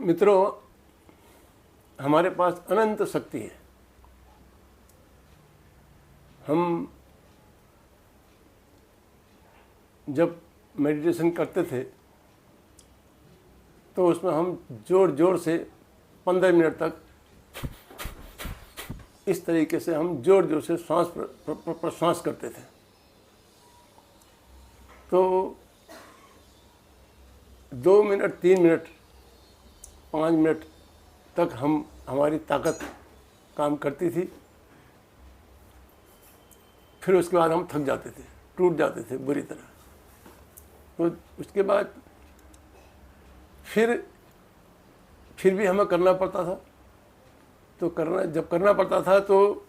मित्रों, हमारे पास अनंत शक्ति है। हम जब मेडिटेशन करते थे तो उसमें हम जोर जोर से 15 मिनट तक इस तरीके से हम जोर जोर से श्वास प्रश्वास करते थे। तो 2 मिनट, 3 मिनट, 5 मिनट तक हमारी ताकत काम करती थी। फिर उसके बाद हम थक जाते थे, टूट जाते थे बुरी तरह। तो उसके बाद फिर भी हमें करना पड़ता था। तो जब करना पड़ता था तो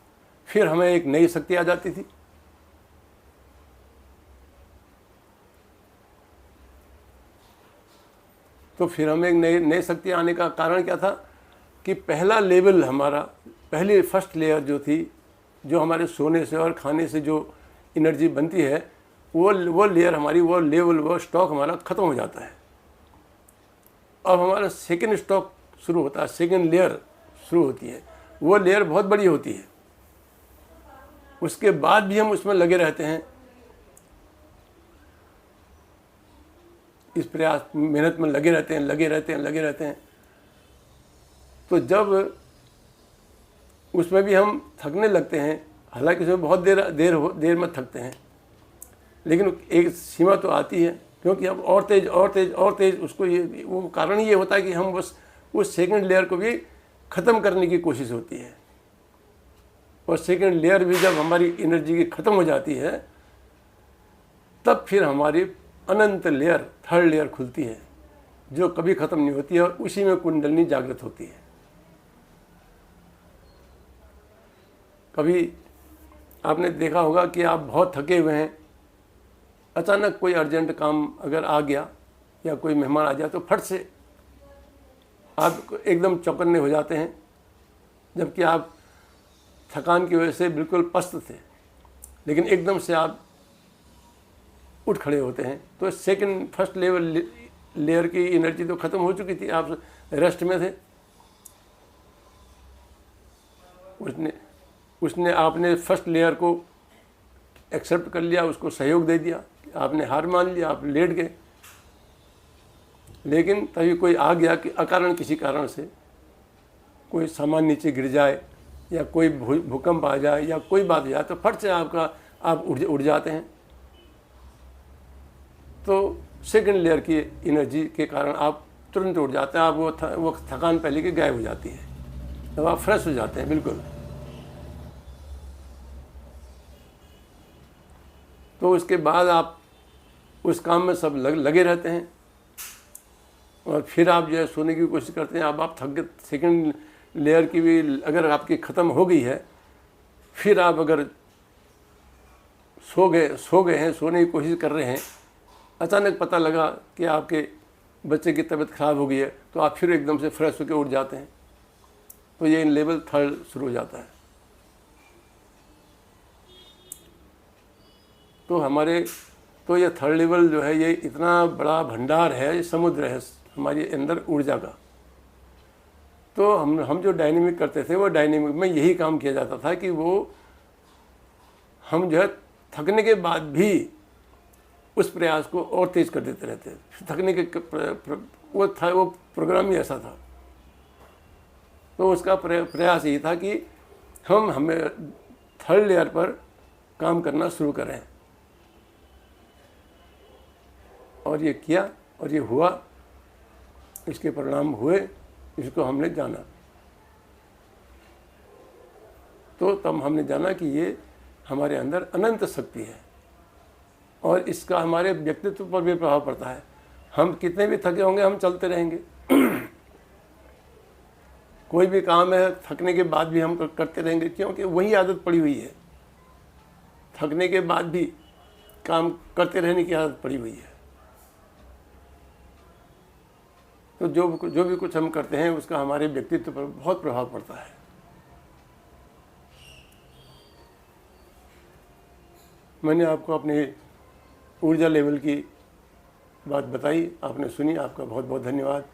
फिर हमें एक नई शक्ति आ जाती थी। तो फिर हमें एक नई शक्ति आने का कारण क्या था कि पहला लेवल हमारा, पहली फर्स्ट लेयर जो थी, जो हमारे सोने से और खाने से जो एनर्जी बनती है, वो लेयर हमारी, वो लेवल, वो स्टॉक हमारा ख़त्म हो जाता है। अब हमारा सेकंड स्टॉक शुरू होता है, सेकंड लेयर शुरू होती है। वो लेयर बहुत बड़ी होती है। उसके बाद भी हम उसमें लगे रहते हैं, इस प्रयास मेहनत में लगे रहते हैं। तो जब उसमें भी हम थकने लगते हैं, हालांकि उसमें बहुत देर में थकते हैं, लेकिन एक सीमा तो आती है, क्योंकि हम और तेज उसको, वो कारण ये होता है कि हम बस उस सेकंड लेयर को भी ख़त्म करने की कोशिश होती है। और सेकंड लेयर भी जब हमारी एनर्जी की ख़त्म हो जाती है, तब फिर हमारी अनंत लेयर, थर्ड लेयर खुलती है, जो कभी ख़त्म नहीं होती है, और उसी में कुंडलिनी जागृत होती है। कभी आपने देखा होगा कि आप बहुत थके हुए हैं, अचानक कोई अर्जेंट काम अगर आ गया या कोई मेहमान आ जाए तो फट से आप एकदम चौकन्ने हो जाते हैं, जबकि आप थकान की वजह से बिल्कुल पस्त थे, लेकिन एकदम से आप उठ खड़े होते हैं। तो फर्स्ट लेयर की एनर्जी तो ख़त्म हो चुकी थी, आप रेस्ट में थे। उसने आपने फर्स्ट लेयर को एक्सेप्ट कर लिया, उसको सहयोग दे दिया, आपने हार मान लिया, आप लेट गए। लेकिन तभी कोई आ गया कि अकारण किसी कारण से कोई सामान नीचे गिर जाए या कोई भूकंप आ जाए या कोई बात हो जाए, तो फट से आप उड़ जाते हैं। तो सेकंड लेयर की एनर्जी के कारण आप तुरंत उड़ जाते हैं। आप वो थकान पहले की गायब हो जाती है, तब आप फ्रेश हो जाते हैं बिल्कुल। तो उसके बाद आप उस काम में सब लगे रहते हैं, और फिर आप जो है सोने की कोशिश करते हैं। अब आप थक गए, सेकंड लेयर की भी अगर आपकी ख़त्म हो गई है, फिर आप अगर सो गए हैं, सोने की कोशिश कर रहे हैं, अचानक पता लगा कि आपके बच्चे की तबीयत ख़राब हो गई है, तो आप फिर एकदम से फ्रेश होकर उठ जाते हैं। तो ये लेवल थर्ड शुरू हो जाता है। तो ये थर्ड लेवल जो है, ये इतना बड़ा भंडार है, ये समुद्र है हमारे अंदर ऊर्जा का। तो हम जो डायनेमिक करते थे, वो डायनेमिक में यही काम किया जाता था कि हम जो है थकने के बाद भी उस प्रयास को और तेज कर देते रहते। थकने के वो प्रोग्राम ही ऐसा था। तो उसका प्रयास यही था कि हमें थर्ड लेयर पर काम करना शुरू करें। और ये किया और ये हुआ, इसके परिणाम हुए, इसको हमने जाना। तो तब हमने जाना कि ये हमारे अंदर अनंत शक्ति है, और इसका हमारे व्यक्तित्व पर भी प्रभाव पड़ता है। हम कितने भी थके होंगे, हम चलते रहेंगे। कोई भी काम है, थकने के बाद भी हम करते रहेंगे, क्योंकि वही आदत पड़ी हुई है। थकने के बाद भी काम करते रहने की आदत पड़ी हुई है। तो जो भी कुछ हम करते हैं, उसका हमारे व्यक्तित्व पर बहुत प्रभाव पड़ता है। मैंने आपको अपने ऊर्जा लेवल की बात बताई, आपने सुनी, आपका बहुत बहुत धन्यवाद।